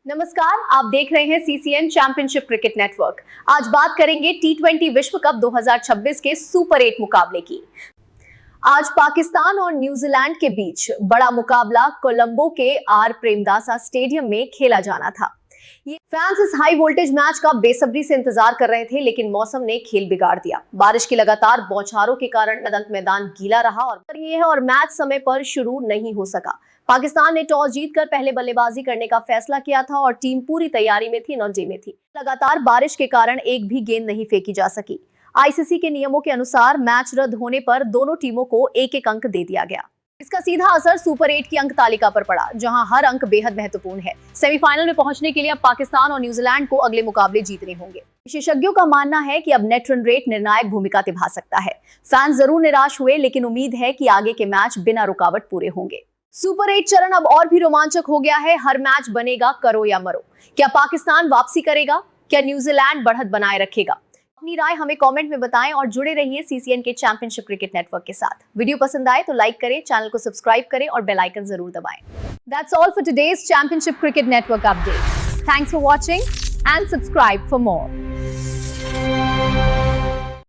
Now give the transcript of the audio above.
नमस्कार, आप देख रहे हैं सीसीएन चैंपियनशिप क्रिकेट नेटवर्क। आज बात करेंगे टी20 विश्व कप 2026 के सुपर 8 मुकाबले की। आज पाकिस्तान और न्यूजीलैंड के बीच बड़ा मुकाबला कोलंबो के आर प्रेमदासा स्टेडियम में खेला जाना था। ये फैंस इस हाई वोल्टेज मैच का बेसब्री से इंतजार कर रहे थे, लेकिन मौसम ने खेल बिगाड़ दिया। बारिश की लगातार बौछारों के कारण मैदान गीला रहा और मैच समय पर शुरू नहीं हो सका। पाकिस्तान ने टॉस जीतकर पहले बल्लेबाजी करने का फैसला किया था और टीम पूरी तैयारी में थी, नौजे में थी। लगातार बारिश के कारण एक भी गेंद नहीं फेंकी जा सकी। आईसीसी के नियमों के अनुसार मैच रद्द होने पर दोनों टीमों को एक एक अंक दे दिया गया। इसका सीधा असर सुपर 8 की अंक तालिका पर पड़ा, जहां हर अंक बेहद महत्वपूर्ण है। सेमीफाइनल में पहुंचने के लिए अब पाकिस्तान और न्यूजीलैंड को अगले मुकाबले जीतने होंगे। विशेषज्ञों का मानना है कि अब नेट रन रेट निर्णायक भूमिका निभा सकता है। फैंस जरूर निराश हुए, लेकिन उम्मीद है कि आगे के मैच बिना रुकावट पूरे होंगे। सुपर 8 चरण अब और भी रोमांचक हो गया है। हर मैच बनेगा करो या मरो। क्या पाकिस्तान वापसी करेगा? क्या न्यूजीलैंड बढ़त बनाए रखेगा? अपनी राय हमें कमेंट में बताएं और जुड़े रहिए सीसीएन के चैंपियनशिप क्रिकेट नेटवर्क के साथ। वीडियो पसंद आए तो लाइक करें, चैनल को सब्सक्राइब करें और बेल आइकन जरूर दबाएं। That's all for today's Championship Cricket Network update. Thanks for watching and subscribe for more.